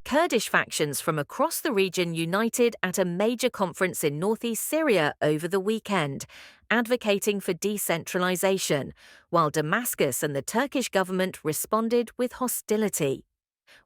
Kurdish factions from across the region united at a major conference in northeast Syria over the weekend, advocating for decentralization, while Damascus and the Turkish government responded with hostility.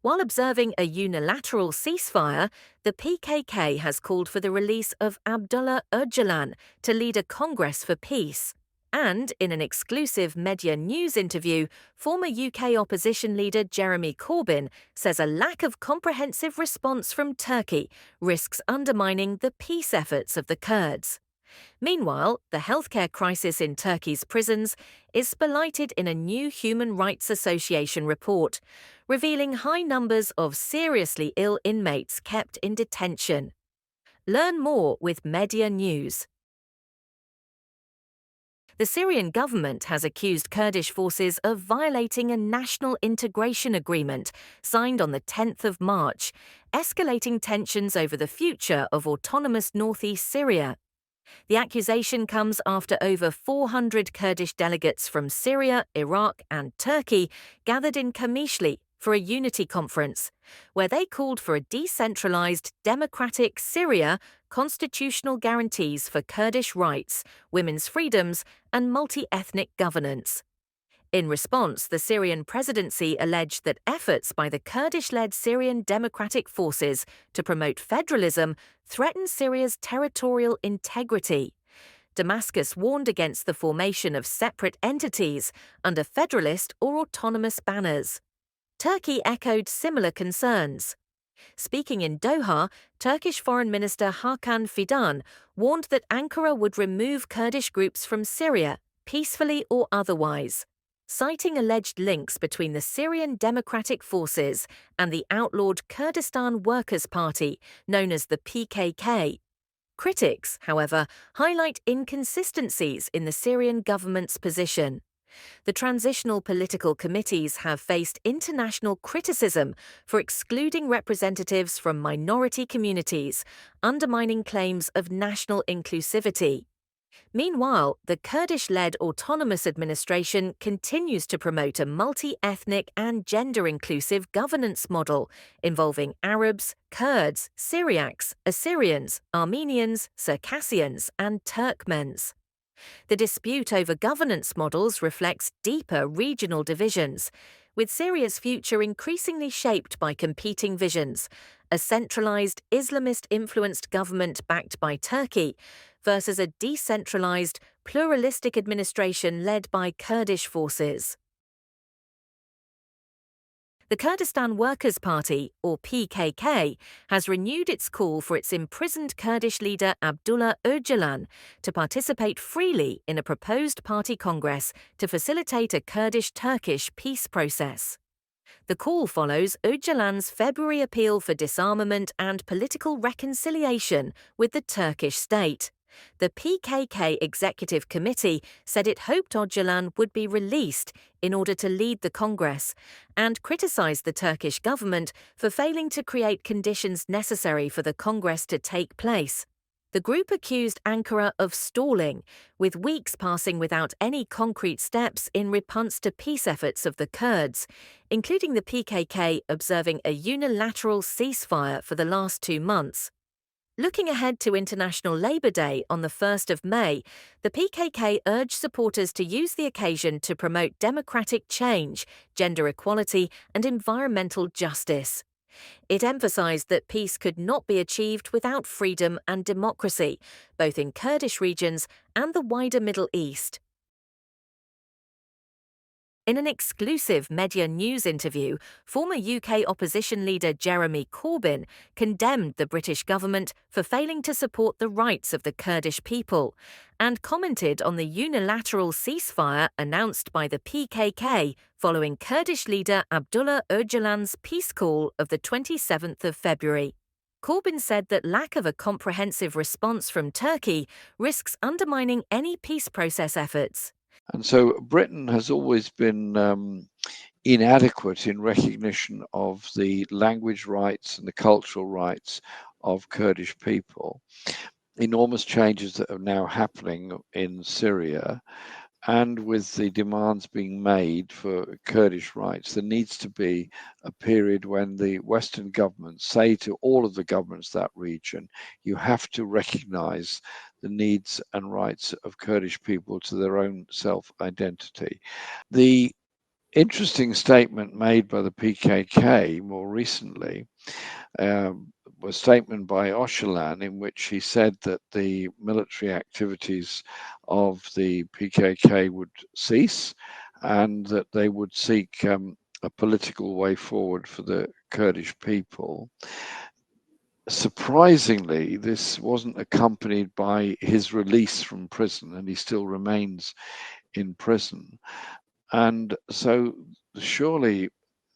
While observing a unilateral ceasefire, the PKK has called for the release of Abdullah Öcalan to lead a Congress for Peace. And in an exclusive Media News interview, former UK opposition leader Jeremy Corbyn says a lack of comprehensive response from Turkey risks undermining the peace efforts of the Kurds. Meanwhile, the healthcare crisis in Turkey's prisons is spotlighted in a new Human Rights Association report, revealing high numbers of seriously ill inmates kept in detention. Learn more with Media News. The Syrian government has accused Kurdish forces of violating a national integration agreement signed on the 10th of March, escalating tensions over the future of autonomous northeast Syria. The accusation comes after over 400 Kurdish delegates from Syria, Iraq, and Turkey gathered in Qamishli for a unity conference, where they called for a decentralized, democratic Syria, constitutional guarantees for Kurdish rights, women's freedoms, and multi-ethnic governance. In response, the Syrian presidency alleged that efforts by the Kurdish-led Syrian Democratic Forces to promote federalism threaten Syria's territorial integrity. Damascus warned against the formation of separate entities under federalist or autonomous banners. Turkey echoed similar concerns. Speaking in Doha, Turkish Foreign Minister Hakan Fidan warned that Ankara would remove Kurdish groups from Syria, peacefully or otherwise, citing alleged links between the Syrian Democratic Forces and the outlawed Kurdistan Workers' Party, known as the PKK. Critics, however, highlight inconsistencies in the Syrian government's position. The transitional political committees have faced international criticism for excluding representatives from minority communities, undermining claims of national inclusivity. Meanwhile, the Kurdish-led autonomous administration continues to promote a multi-ethnic and gender-inclusive governance model involving Arabs, Kurds, Syriacs, Assyrians, Armenians, Circassians, and Turkmens. The dispute over governance models reflects deeper regional divisions, with Syria's future increasingly shaped by competing visions: a centralized, Islamist-influenced government backed by Turkey versus a decentralized, pluralistic administration led by Kurdish forces. The Kurdistan Workers' Party, or PKK, has renewed its call for its imprisoned Kurdish leader Abdullah Öcalan to participate freely in a proposed party congress to facilitate a Kurdish-Turkish peace process. The call follows Öcalan's February appeal for disarmament and political reconciliation with the Turkish state. The PKK Executive Committee said it hoped Öcalan would be released in order to lead the Congress, and criticized the Turkish government for failing to create conditions necessary for the Congress to take place. The group accused Ankara of stalling, with weeks passing without any concrete steps in response to peace efforts of the Kurds, including the PKK observing a unilateral ceasefire for the last 2 months. Looking ahead to International Labour Day on the 1st of May, the PKK urged supporters to use the occasion to promote democratic change, gender equality, and environmental justice. It emphasized that peace could not be achieved without freedom and democracy, both in Kurdish regions and the wider Middle East. In an exclusive Media News interview, former UK opposition leader Jeremy Corbyn condemned the British government for failing to support the rights of the Kurdish people, and commented on the unilateral ceasefire announced by the PKK following Kurdish leader Abdullah Öcalan's peace call of the 27th of February. Corbyn said that lack of a comprehensive response from Turkey risks undermining any peace process efforts. And so Britain has always been inadequate in recognition of the language rights and the cultural rights of Kurdish people. Enormous changes that are now happening in Syria and with the demands being made for Kurdish rights, there needs to be a period when the Western governments say to all of the governments of that region, you have to recognize the needs and rights of Kurdish people to their own self-identity. The interesting statement made by the PKK more recently was a statement by Öcalan in which he said that the military activities of the PKK would cease and that they would seek a political way forward for the Kurdish people. Surprisingly, this wasn't accompanied by his release from prison, and he still remains in prison. And so, surely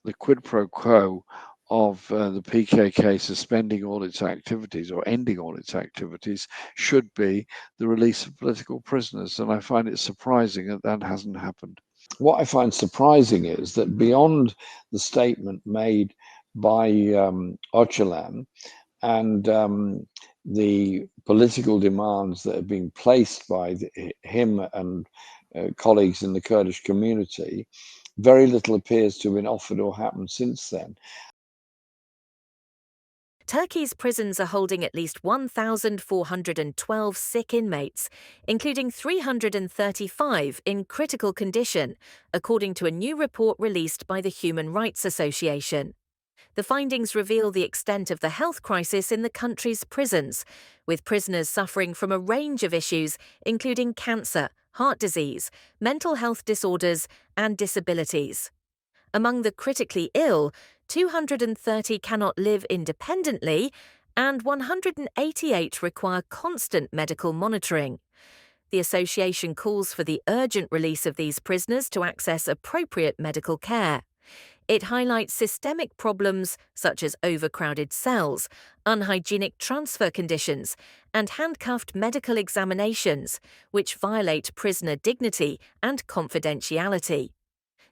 the quid pro quo of the PKK suspending all its activities or ending all its activities should be the release of political prisoners. And I find it surprising that that hasn't happened. What I find surprising is that beyond the statement made by Öcalan and the political demands that have been placed by him and colleagues in the Kurdish community, very little appears to have been offered or happened since then. Turkey's prisons are holding at least 1,412 sick inmates, including 335 in critical condition, according to a new report released by the Human Rights Association. The findings reveal the extent of the health crisis in the country's prisons, with prisoners suffering from a range of issues, including cancer, heart disease, mental health disorders, and disabilities. Among the critically ill, 230 cannot live independently, and 188 require constant medical monitoring. The association calls for the urgent release of these prisoners to access appropriate medical care. It highlights systemic problems such as overcrowded cells, unhygienic transfer conditions, and handcuffed medical examinations, which violate prisoner dignity and confidentiality.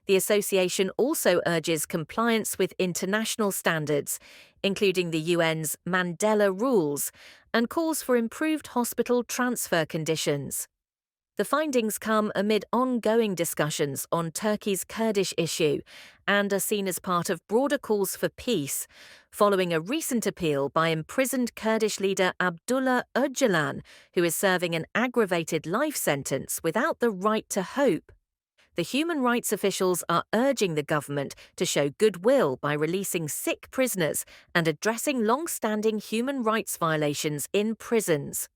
The association also urges compliance with international standards, including the UN's Mandela Rules, and calls for improved hospital transfer conditions. The findings come amid ongoing discussions on Turkey's Kurdish issue and are seen as part of broader calls for peace, following a recent appeal by imprisoned Kurdish leader Abdullah Öcalan, who is serving an aggravated life sentence without the right to hope. The human rights officials are urging the government to show goodwill by releasing sick prisoners and addressing long-standing human rights violations in prisons.